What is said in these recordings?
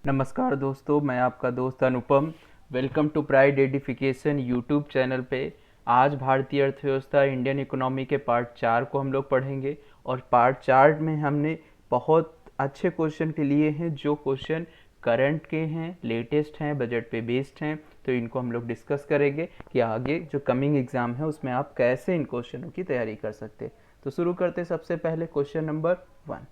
नमस्कार दोस्तों, मैं आपका दोस्त Anupam. Welcome to Pride Edification YouTube channel पे। आज भारतीय अर्थव्यवस्था इंडियन इकोनॉमी के पार्ट 4 को हम लोग पढ़ेंगे और पार्ट 4 में हमने बहुत अच्छे क्वेश्चन के लिए हैं जो क्वेश्चन करंट के हैं, लेटेस्ट हैं, बजट पे बेस्ड हैं। तो इनको हम लोग डिस्कस करेंगे कि आगे जो कमिंग एग्ज़ाम है उसमें आप कैसे इन क्वेश्चनों की तैयारी कर सकते हैं। तो शुरू करते सबसे पहले क्वेश्चन नंबर 1।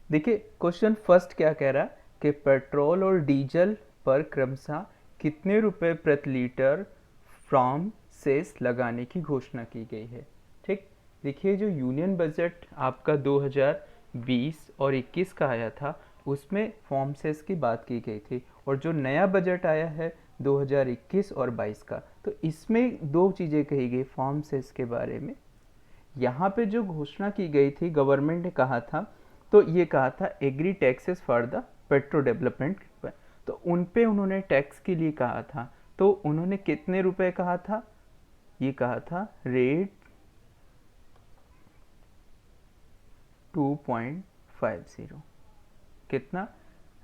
देखिए क्वेश्चन फर्स्ट क्या कह रहा कि पेट्रोल और डीजल पर क्रमशः कितने रुपए प्रति लीटर फ्रॉम सेस लगाने की घोषणा की गई है। ठीक, देखिए जो यूनियन बजट आपका 2020 और 21 का आया था उसमें फॉर्म सेस की बात की गई थी, और जो नया बजट आया है 2021 और 22 का, तो इसमें दो चीज़ें कही गई फॉर्म सेस के बारे में। यहाँ पे जो घोषणा की गई थी, गवर्नमेंट ने कहा था, तो ये कहा था agri taxes for the petro development, तो उन पे उन्होंने टैक्स के लिए कहा था। तो उन्होंने कितने रुपए कहा था, ये कहा था रेट 2.50, कितना,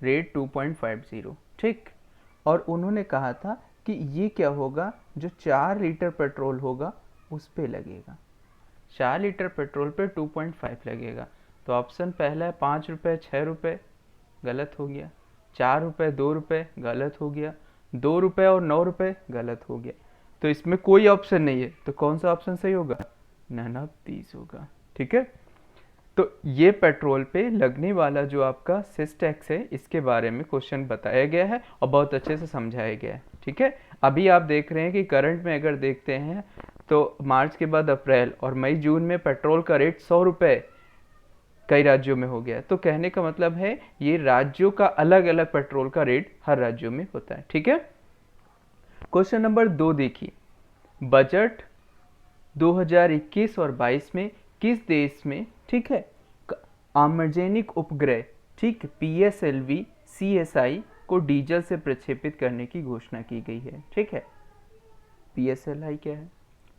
रेट 2.50। ठीक, और उन्होंने कहा था कि ये क्या होगा, जो 4 लीटर पेट्रोल होगा उस पे लगेगा। 4 लीटर पेट्रोल पे 2.5 लगेगा। तो ऑप्शन पहला है 5 रुपये 6 रुपये, गलत हो गया। 4 रुपये 2 रुपये, गलत हो गया। 2 रुपये और 9 रुपये, गलत हो गया। तो इसमें कोई ऑप्शन नहीं है, तो कौन सा ऑप्शन सही होगा, नन ऑफ दीज होगा। ठीक है, तो ये पेट्रोल पे लगने वाला जो आपका सेस टैक्स है इसके बारे में क्वेश्चन बताया गया है और बहुत अच्छे से समझाया गया है। ठीक है, अभी आप देख रहे हैं कि करंट में अगर देखते हैं तो मार्च के बाद अप्रैल और मई जून में पेट्रोल का रेट 100 रुपये कई राज्यों में हो गया। तो कहने का मतलब है ये राज्यों का अलग अलग पेट्रोल का रेट हर राज्यों में होता है। ठीक है, क्वेश्चन नंबर 2 देखिए, बजट 2021 और 22 में किस देश में, ठीक है, आमर्जेनिक उपग्रह, ठीक, PSLV CSI को डीजल से प्रक्षेपित करने की घोषणा की गई है। ठीक है, PSLI क्या है,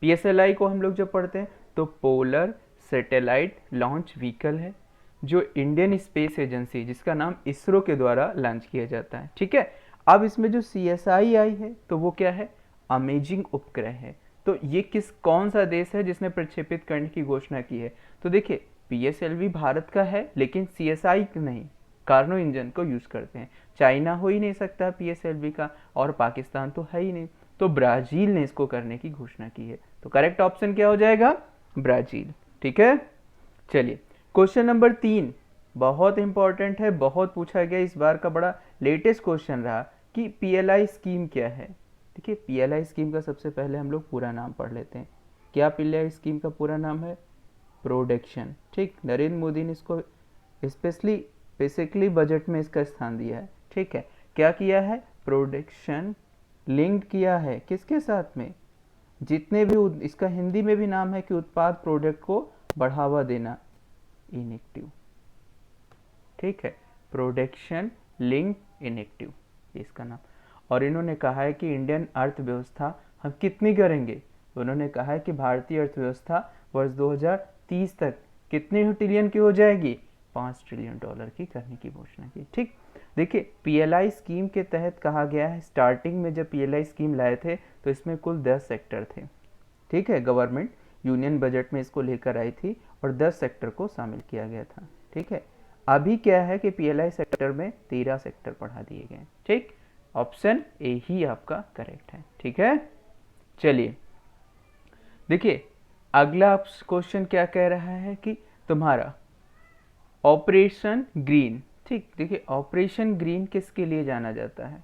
PSLI को हम लोग जब पढ़ते हैं तो पोलर सैटेलाइट लॉन्च व्हीकल है, जो इंडियन स्पेस एजेंसी जिसका नाम इसरो के द्वारा लॉन्च किया जाता है। ठीक है, अब इसमें जो CSI आई है तो वो क्या है, अमेजिंग उपग्रह है। तो ये कौन सा देश है जिसने प्रक्षेपित करने की घोषणा की है, तो देखिए PSLV भारत का है लेकिन CSI नहीं, कार्नो इंजन को यूज करते हैं। चाइना हो ही नहीं सकता PSLV का, और पाकिस्तान तो है ही नहीं, तो ब्राजील ने इसको करने की घोषणा की है। तो करेक्ट ऑप्शन क्या हो जाएगा, ब्राजील। ठीक है, चलिए क्वेश्चन नंबर 3 बहुत इंपॉर्टेंट है, बहुत पूछा गया, इस बार का बड़ा लेटेस्ट क्वेश्चन रहा कि PLI स्कीम क्या है। देखिए PLI स्कीम का सबसे पहले हम लोग पूरा नाम पढ़ लेते हैं। क्या PLI स्कीम का पूरा नाम है, प्रोडक्शन। ठीक, नरेंद्र मोदी ने इसको स्पेशली बेसिकली बजट में इसका स्थान दिया है। ठीक है, क्या किया है, प्रोडक्शन लिंक्ड किया है किसके साथ में, जितने भी इसका हिंदी में भी नाम है कि उत्पाद प्रोडक्ट को बढ़ावा देना, इनिक्टिव। ठीक है, प्रोडक्शन लिंक इनिक्टिव इसका नाम। और इन्होंने कहा है कि इंडियन अर्थव्यवस्था हम कितनी करेंगे, उन्होंने कहा है कि भारतीय अर्थव्यवस्था वर्ष 2030 तक कितने ट्रिलियन की हो जाएगी, $5 ट्रिलियन की करने की घोषणा की। ठीक, देखिए PLI स्कीम के तहत कहा गया है, स्टार्टिंग में जब PLI स्कीम लाए थे तो इसमें कुल 10 सेक्टर थे। ठीक है, गवर्नमेंट यूनियन बजट में इसको लेकर आई थी और 10 सेक्टर को शामिल किया गया था। ठीक है, अभी क्या है कि PLI सेक्टर में 13 सेक्टर बढ़ा दिए गए। ठीक, ऑप्शन ए ही आपका करेक्ट है। ठीक है, चलिए देखिए अगला क्वेश्चन क्या कह रहा है कि तुम्हारा ऑपरेशन ग्रीन। ठीक, देखिए ऑपरेशन ग्रीन किसके लिए जाना जाता है,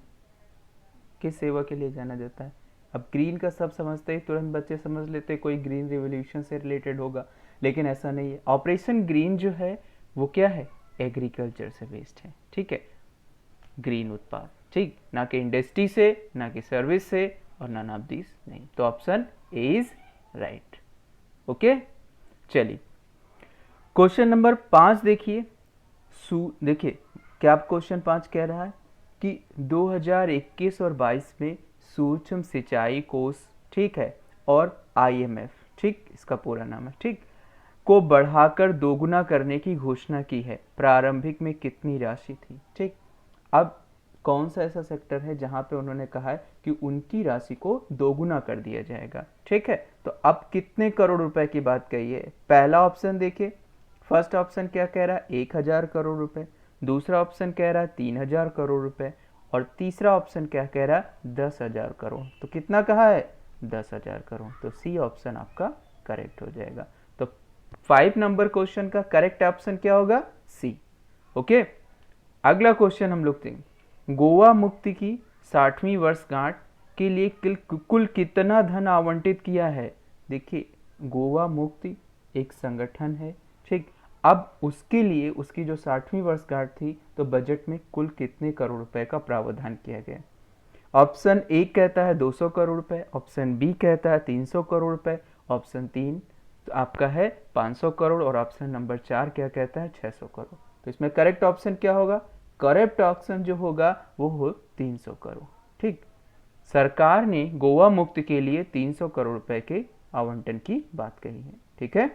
किस सेवा के लिए जाना जाता है। अब ग्रीन का सब समझते ही तुरंत बच्चे समझ लेते कोई ग्रीन रिवोल्यूशन से रिलेटेड होगा, लेकिन ऐसा नहीं है। ऑपरेशन ग्रीन जो है वो क्या है, एग्रीकल्चर से बेस्ड है। ठीक है, ग्रीन उत्पाद, ठीक, ना कि इंडस्ट्री से, ना कि सर्विस से, और नन ऑफ दिस नहीं। तो option A is right. Okay, चलिए क्वेश्चन नंबर 5 देखिए। देखिए क्या आप क्वेश्चन 5 कह रहा है कि 2021 और 22 में सूक्ष्म सिंचाई कोष, ठीक है, और IMF, ठीक, इसका पूरा नाम है, ठीक, को बढ़ाकर दोगुना करने की घोषणा की है। प्रारंभिक में कितनी राशि थी। ठीक, अब कौन सा ऐसा सेक्टर है जहां पे उन्होंने कहा है कि उनकी राशि को दोगुना कर दिया जाएगा, ठीक है। तो अब कितने करोड़ रुपए की बात कही है? पहला ऑप्शन देखिए, फर्स्ट ऑप्शन क्या कह रहा है? 1,000 करोड़ रुपए। दूसरा ऑप्शन कह रहा है 3,000 करोड़ रुपए। और तीसरा ऑप्शन क्या कह रहा है? 10,000 करोड़। तो कितना कहा है? 10,000 करोड़। तो सी ऑप्शन आपका करेक्ट हो जाएगा। तो 5 नंबर क्वेश्चन का करेक्ट ऑप्शन क्या होगा? सी। ओके, अगला क्वेश्चन हम लोग देखेंगे। गोवा मुक्ति की 60वीं वर्षगांठ के लिए कुल कितना धन आवंटित किया है? देखिए, गोवा मुक्ति एक संगठन है, ठीक। अब उसके लिए उसकी जो 60वीं वर्षगांठ थी, तो बजट में कुल कितने करोड़ रुपए का प्रावधान किया गया? ऑप्शन ए कहता है 200 करोड़ रुपए, ऑप्शन बी कहता है 300 करोड़ रुपए, ऑप्शन 3 तो आपका है 500 करोड़, और ऑप्शन नंबर 4 क्या कहता है? 600 करोड़। तो इसमें करेक्ट ऑप्शन क्या होगा? करेक्ट ऑप्शन जो होगा वो हो 300 करोड़, ठीक। सरकार ने गोवा मुक्त के लिए 300 करोड़ रुपए के आवंटन की बात कही है, ठीक है।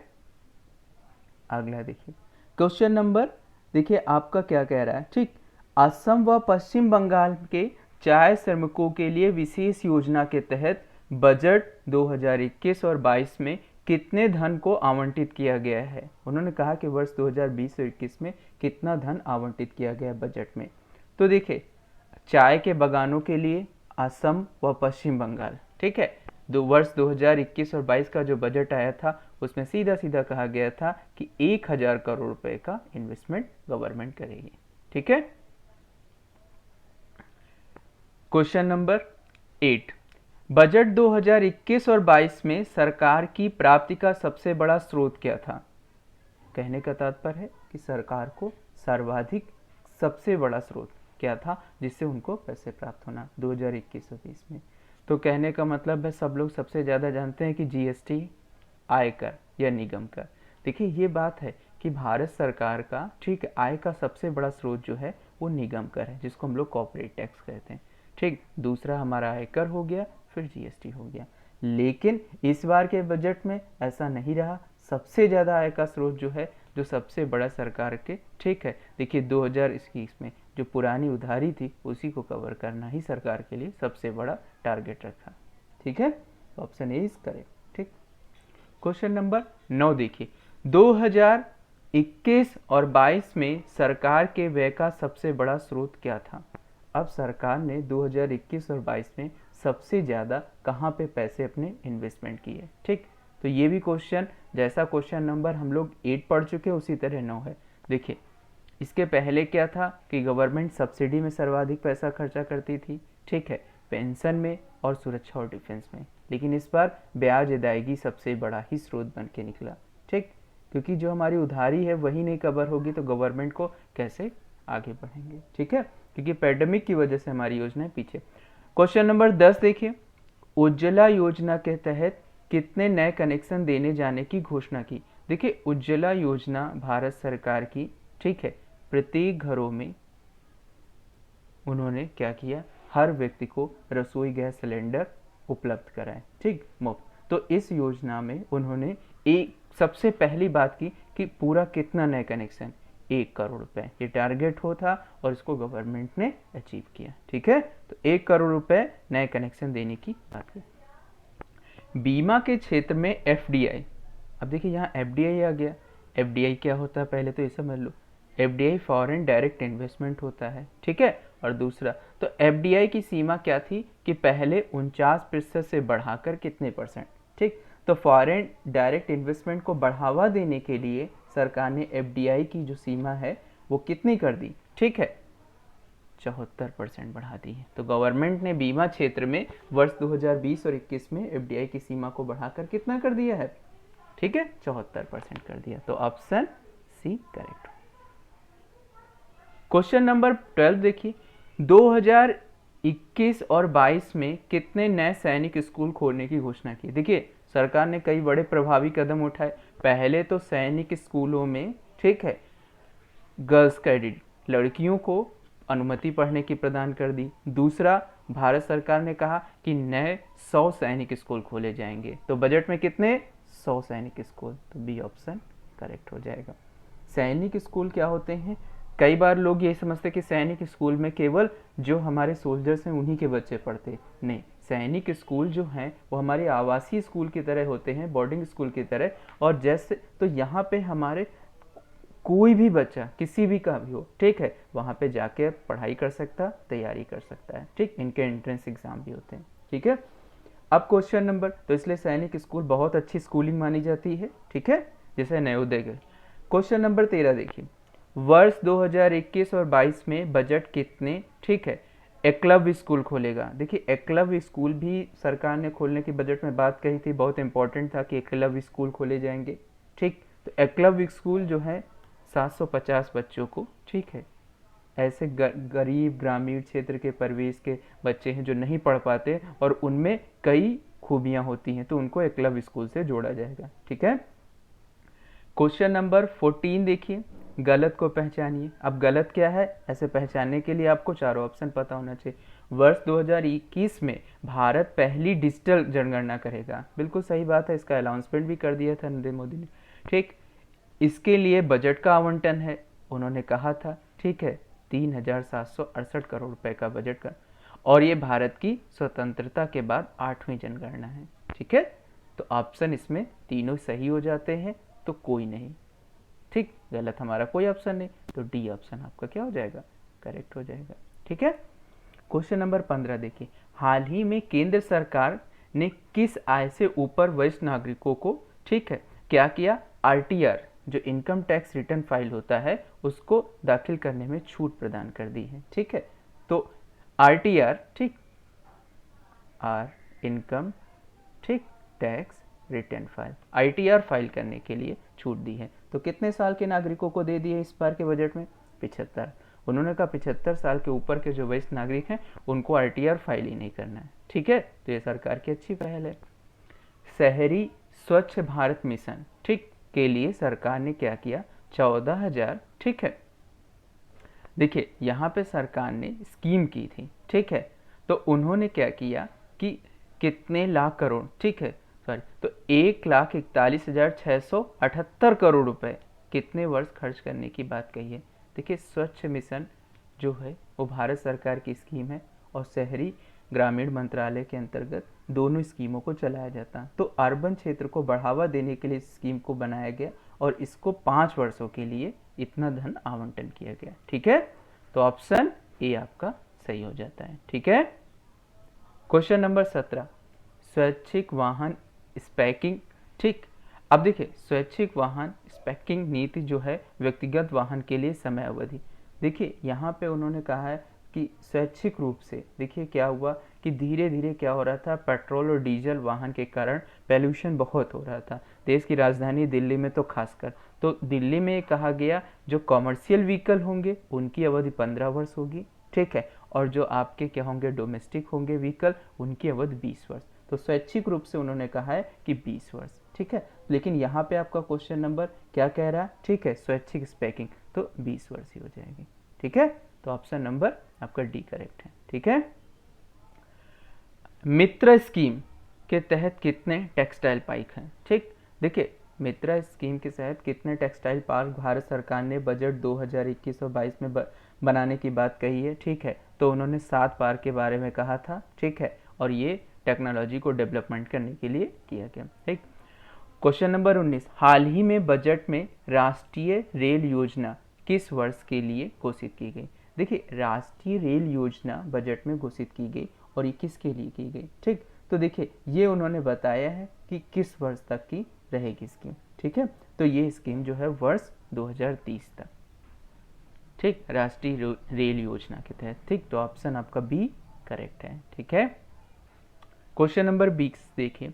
अगला देखिए, क्वेश्चन नंबर देखिए आपका क्या कह रहा है, ठीक। असम व पश्चिम बंगाल के चाय श्रमिकों के लिए विशेष योजना के तहत बजट 2021 और 22 में कितने धन को आवंटित किया गया है? उन्होंने कहा कि वर्ष 2020 और 21 में कितना धन आवंटित किया गया बजट में। तो देखिए, चाय के बागानों के लिए असम व पश्चिम बंगाल, ठीक है, वर्ष 2021 और 22 का जो बजट आया था उसमें सीधा सीधा कहा गया था कि 1,000 करोड़ रुपए का इन्वेस्टमेंट गवर्नमेंट करेगी, ठीक है। क्वेश्चन नंबर 8, बजट 2021 और 22 में सरकार की प्राप्ति का सबसे बड़ा स्रोत क्या था? कहने का तात्पर्य है कि सरकार को सर्वाधिक सबसे बड़ा स्रोत क्या था जिससे उनको पैसे प्राप्त होना 2021 और 20 में? तो कहने का मतलब है, सब लोग सबसे ज़्यादा जानते हैं कि जीएसटी, आयकर या निगम कर। देखिए, ये बात है कि भारत सरकार का, ठीक, आय का सबसे बड़ा स्रोत जो है वो निगम कर है, जिसको हम लोग कॉर्पोरेट टैक्स कहते हैं, ठीक। दूसरा हमारा आयकर हो गया, फिर जीएसटी हो गया। लेकिन इस बार के बजट में ऐसा नहीं रहा। सबसे ज़्यादा आय का स्रोत जो है, जो सबसे बड़ा सरकार के, ठीक है, देखिए 2021 में जो पुरानी उधारी थी उसी को कवर करना ही सरकार के लिए सबसे बड़ा टारगेट रखा, ठीक है। ऑप्शन ए इज करेक्ट, ठीक। क्वेश्चन नंबर 9 देखिए, 2021 और 22 में सरकार के व्यय का सबसे बड़ा स्रोत क्या था? अब सरकार ने 2021 और 22 में सबसे ज़्यादा कहाँ पे पैसे अपने इन्वेस्टमेंट किए, ठीक। तो ये भी क्वेश्चन, जैसा क्वेश्चन नंबर हम लोग 8 पढ़ चुके हैं उसी तरह 9 है। देखिए, इसके पहले क्या था कि गवर्नमेंट सब्सिडी में सर्वाधिक पैसा खर्चा करती थी, ठीक है, पेंशन में और सुरक्षा और डिफेंस में। लेकिन इस बार ब्याज अदायगी सबसे बड़ा ही स्रोत बन के निकला, ठीक, क्योंकि जो हमारी उधारी है वही नहीं कवर होगी तो गवर्नमेंट को कैसे आगे बढ़ेंगे, ठीक है, क्योंकि पैंडेमिक की वजह से हमारी योजनाएं पीछे। क्वेश्चन नंबर 10 देखिए, उज्ज्वला योजना के तहत कितने नए कनेक्शन देने जाने की घोषणा की? देखिए, उज्ज्वला योजना भारत सरकार की, ठीक है, प्रत्येक घरों में उन्होंने क्या किया? हर व्यक्ति को रसोई गैस सिलेंडर उपलब्ध कराए, ठीक, मुफ्त। तो इस योजना में उन्होंने एक सबसे पहली बात की कि पूरा कितना नए कनेक्शन? 1 करोड़ रुपए, ये टारगेट हो था और इसको गवर्नमेंट ने अचीव किया, ठीक है। तो 1 करोड़ रुपए नए कनेक्शन देने की बात की। बीमा के क्षेत्र में एफडीआई, अब देखिए यहाँ एफडीआई आ गया। एफडीआई क्या होता है पहले तो ये समझ लो। एफडीआई फॉरेन डायरेक्ट इन्वेस्टमेंट होता है, ठीक है। और दूसरा, तो एफडीआई की सीमा क्या थी कि पहले 49% से बढ़ाकर कितने %, ठीक। तो फॉरेन डायरेक्ट इन्वेस्टमेंट को बढ़ावा देने के लिए सरकार ने एफडीआई की जो सीमा है वो कितनी कर दी, ठीक है, 74% बढ़ा दी है। तो गवर्नमेंट ने बीमा क्षेत्र में वर्ष 2020 और 21 में एफडीआई की सीमा को बढ़ाकर कितना कर दिया है, ठीक है, 74% कर दिया। तो option C correct. Question number 12 देखिए, 2021 और 22 में कितने नए सैनिक स्कूल खोलने की घोषणा की? देखिए, सरकार ने कई बड़े प्रभावी कदम उठाए। पहले तो सैनिक स्कूलों में, ठीक है, गर्ल्स कैडेट लड़कियों को अनुमति पढ़ने की प्रदान कर दी। दूसरा, भारत सरकार ने कहा कि नए 100 सैनिक स्कूल खोले जाएंगे। तो बजट में कितने? 100 सैनिक स्कूल। तो बी ऑप्शन करेक्ट हो जाएगा। सैनिक स्कूल क्या होते हैं? कई बार लोग ये समझते कि सैनिक स्कूल में केवल जो हमारे सोल्जर्स हैं उन्हीं के बच्चे पढ़ते, नहीं, सैनिक स्कूल जो हैं वो हमारे आवासीय स्कूल की तरह होते हैं, बोर्डिंग स्कूल की तरह। और जैसे तो यहाँ पे हमारे कोई भी बच्चा किसी भी का भी हो, ठीक है, वहाँ पे जाके पढ़ाई कर सकता, तैयारी कर सकता है, ठीक। इनके एंट्रेंस एग्जाम भी होते हैं, ठीक है। अब क्वेश्चन नंबर, तो इसलिए सैनिक स्कूल बहुत अच्छी स्कूलिंग मानी जाती है, ठीक है, जैसे नवोदय के। क्वेश्चन नंबर 13 देखिए, वर्ष 2021 और 22 में बजट कितने, ठीक है, एकलव्य स्कूल खोलेगा। देखिए एकलव्य स्कूल भी सरकार ने खोलने की बजट में बात कही थी, बहुत इंपॉर्टेंट था कि एकलव्य स्कूल खोले जाएंगे, ठीक। तो एकलव्य स्कूल जो है 750 बच्चों को, ठीक है, ऐसे गरीब ग्रामीण क्षेत्र के परिवेश के बच्चे हैं जो नहीं पढ़ पाते और उनमें कई खूबियां होती हैं, तो उनको एकलव्य स्कूल से जोड़ा जाएगा, ठीक है। क्वेश्चन नंबर 14 देखिए, गलत को पहचानिए। अब गलत क्या है, ऐसे पहचानने के लिए आपको चारों ऑप्शन पता होना चाहिए। वर्ष 2021 में भारत पहली डिजिटल जनगणना करेगा, बिल्कुल सही बात है, इसका अनाउंसमेंट भी कर दिया था नरेंद्र मोदी ने, ठीक। इसके लिए बजट का आवंटन है, उन्होंने कहा था, ठीक है, 3,768 करोड़ रुपए का बजट का, और ये भारत की स्वतंत्रता के बाद 8वीं जनगणना है, ठीक है। तो ऑप्शन इसमें तीनों सही हो जाते हैं, तो कोई नहीं, ठीक, गलत हमारा कोई ऑप्शन नहीं, तो डी ऑप्शन आपका क्या हो जाएगा, करेक्ट हो जाएगा, ठीक है। क्वेश्चन नंबर 15 देखिए, हाल ही में केंद्र सरकार ने किस आय से ऊपर वरिष्ठ नागरिकों को, ठीक है, क्या किया, आरटीआर जो इनकम टैक्स रिटर्न फाइल होता है उसको दाखिल करने में छूट प्रदान कर दी है, ठीक है। तो आरटीआर, ठीक, आर इनकम, ठीक, tax return file, ITR file करने के लिए छूट दी है। तो कितने साल के नागरिकों को दे दी है इस बार के बजट में, 75। उन्होंने कहा 75 साल के ऊपर के जो वरिष्ठ नागरिक हैं उनको आरटीआर फाइल ही नहीं करना है, ठीक है। तो ये सरकार की अच्छी पहल है। शहरी स्वच्छ भारत मिशन, ठीक, के लिए सरकार ने क्या किया, 14,000, ठीक है। देखिए यहाँ पे सरकार ने स्कीम की थी, ठीक है, तो उन्होंने क्या किया कि कितने लाख करोड़, ठीक है, सॉरी, तो 1,41,678 करोड़ रुपए कितने वर्ष खर्च करने की बात कही है। देखिए स्वच्छ मिशन जो है वो भारत सरकार की स्कीम है और शहरी ग्रामीण मंत्रालय के अंतर्गत दोनों स्कीमों को चलाया जाता। तो अर्बन क्षेत्र को बढ़ावा देने के लिए इस स्कीम को बनाया गया और इसको 5 वर्षों के लिए इतना धन आवंटन किया गया, ठीक है। तो ऑप्शन ए आपका सही हो जाता है, ठीक है। क्वेश्चन नंबर 17, स्वैच्छिक वाहन स्पैकिंग, ठीक। अब देखिए स्वैच्छिक वाहन स्पैकिंग नीति जो है व्यक्तिगत वाहन के लिए समय अवधि, देखिए यहाँ पे उन्होंने कहा है कि स्वैच्छिक रूप से, देखिए क्या हुआ कि धीरे धीरे क्या हो रहा था, पेट्रोल और डीजल वाहन के कारण पॉल्यूशन बहुत हो रहा था देश की राजधानी दिल्ली में, तो खासकर तो दिल्ली में कहा गया जो कॉमर्शियल व्हीकल होंगे उनकी अवधि 15 वर्ष होगी, ठीक है, और जो आपके क्या होंगे डोमेस्टिक होंगे व्हीकल उनकी अवधि 20 वर्ष। तो स्वैच्छिक रूप से उन्होंने कहा है कि 20 वर्ष, ठीक है। लेकिन यहाँ पे आपका क्वेश्चन नंबर क्या कह रहा है, ठीक है, स्वैच्छिक स्पैकिंग, तो 20 वर्ष ही हो जाएगी, ठीक है। तो ऑप्शन नंबर आपका डी करेक्ट है, ठीक है। मित्र स्कीम के तहत कितने टेक्सटाइल पार्क हैं, ठीक। देखिए मित्रा स्कीम के तहत कितने टेक्सटाइल पार्क भारत सरकार ने बजट 2021 और 22 में बनाने की बात कही है, ठीक है। तो उन्होंने 7 पार्क के बारे में कहा था, ठीक है, और ये टेक्नोलॉजी को डेवलपमेंट करने के लिए किया गया, ठीक। क्वेश्चन नंबर 19, हाल ही में बजट में राष्ट्रीय रेल योजना किस वर्ष के लिए घोषित की गई। देखिए राष्ट्रीय रेल योजना बजट में घोषित की गई और ये किसके लिए की गई, ठीक। तो देखिए ये उन्होंने बताया है कि किस वर्ष तक की रहेगी स्कीम, ठीक है। तो ये स्कीम जो है वर्ष 2030 तक, ठीक, राष्ट्रीय रेल योजना के तहत, ठीक। तो ऑप्शन आपका बी करेक्ट है, ठीक है। क्वेश्चन नंबर 20 देखिए,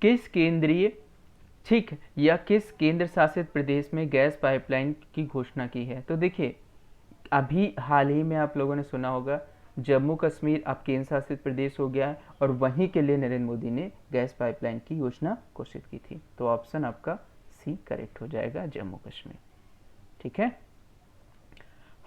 किस केंद्रीय, ठीक, या किस केंद्र शासित प्रदेश में गैस पाइपलाइन की घोषणा की है। तो देखिए अभी हाल ही में आप लोगों ने सुना होगा जम्मू कश्मीर अब केंद्र शासित प्रदेश हो गया है और वहीं के लिए नरेंद्र मोदी ने गैस पाइपलाइन की योजना घोषित की थी। तो ऑप्शन आपका सी करेक्ट हो जाएगा, जम्मू कश्मीर, ठीक है।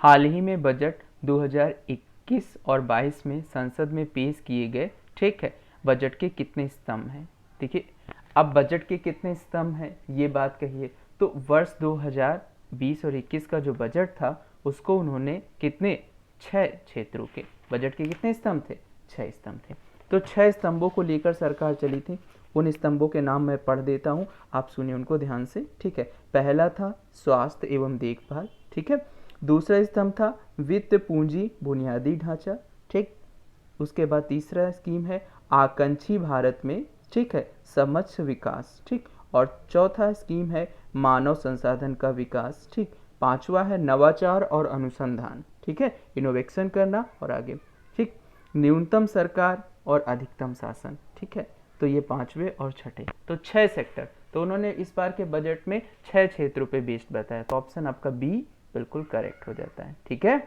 हाल ही में बजट 2021 और 22 में संसद में पेश किए गए, ठीक है, बजट के कितने स्तंभ हैं। देखिए अब बजट के कितने स्तंभ हैं ये बात कहिए। तो वर्ष 2020 और 21 का जो बजट था उसको उन्होंने कितने 6 क्षेत्रों के, बजट के कितने स्तंभ थे, 6 स्तंभ थे। तो 6 स्तंभों को लेकर सरकार चली थी। उन स्तंभों के नाम मैं पढ़ देता हूँ, आप सुनिए उनको ध्यान से, ठीक है। पहला था स्वास्थ्य एवं देखभाल, ठीक है। दूसरा स्तंभ था वित्त पूंजी बुनियादी ढांचा, ठीक। उसके बाद तीसरा स्कीम है आकांक्षी भारत में, ठीक है, समक्ष विकास, ठीक। और चौथा स्कीम है मानव संसाधन का विकास, ठीक। पांचवा है नवाचार और अनुसंधान, ठीक है, इनोवेशन करना और आगे, ठीक। न्यूनतम सरकार और अधिकतम शासन, ठीक है। तो ये पांचवे और छठे, तो 6 सेक्टर। तो उन्होंने इस बार के बजट में 6 क्षेत्रों पे बेस्ड बताया, तो ऑप्शन आपका बी बिल्कुल करेक्ट हो जाता है, ठीक है।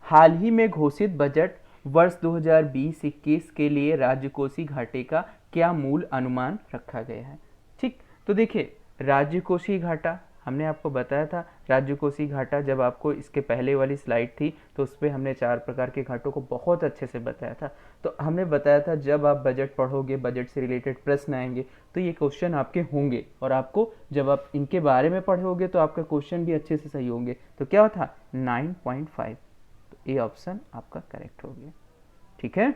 हाल ही में घोषित बजट वर्ष 2020-21 के लिए राजकोषीय घाटे का क्या मूल अनुमान रखा गया है, ठीक। तो देखिए राजकोषीय घाटा हमने आपको बताया था, राजकोषीय घाटा जब आपको इसके पहले वाली स्लाइड थी तो उस पर हमने 4 प्रकार के घाटों को बहुत अच्छे से बताया था। तो हमने बताया था जब आप बजट पढ़ोगे, बजट से रिलेटेड प्रश्न आएंगे तो ये क्वेश्चन आपके होंगे, और आपको जब आप इनके बारे में पढ़ोगे तो आपका क्वेश्चन भी अच्छे से सही होंगे। तो क्या था 9.5, तो ए ऑप्शन आपका करेक्ट हो गया, ठीक है।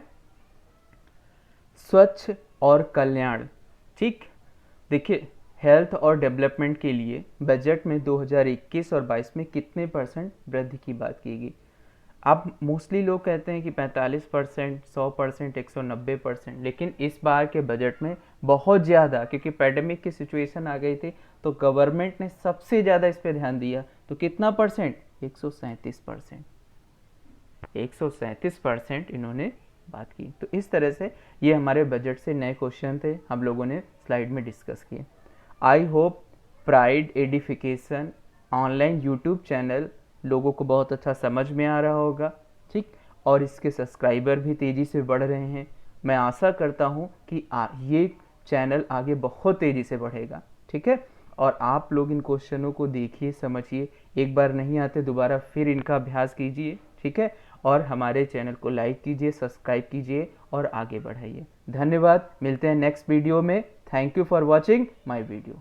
स्वच्छ और कल्याण, ठीक। देखिए हेल्थ और डेवलपमेंट के लिए बजट में 2021 और 22 में कितने % वृद्धि की बात की गई। अब मोस्टली लोग कहते हैं कि 45%, 100%, 190%, लेकिन इस बार के बजट में बहुत ज़्यादा, क्योंकि पैंडेमिक की सिचुएशन आ गई थी तो गवर्नमेंट ने सबसे ज़्यादा इस पर ध्यान दिया। तो कितना %? 137%, 137% इन्होंने बात की। तो इस तरह से ये हमारे बजट से नए क्वेश्चन थे, हम लोगों ने स्लाइड में डिस्कस किए। I hope pride edification online YouTube channel लोगों को बहुत अच्छा समझ में आ रहा होगा, ठीक। और इसके सब्सक्राइबर भी तेज़ी से बढ़ रहे हैं। मैं आशा करता हूँ कि ये चैनल आगे बहुत तेज़ी से बढ़ेगा, ठीक है। और आप लोग इन क्वेश्चनों को देखिए, समझिए, एक बार नहीं आते दोबारा फिर इनका अभ्यास कीजिए, ठीक है। और हमारे चैनल को लाइक कीजिए, सब्सक्राइब कीजिए और आगे बढ़ाइए। धन्यवाद, मिलते हैं नेक्स्ट वीडियो में। Thank you for watching my video.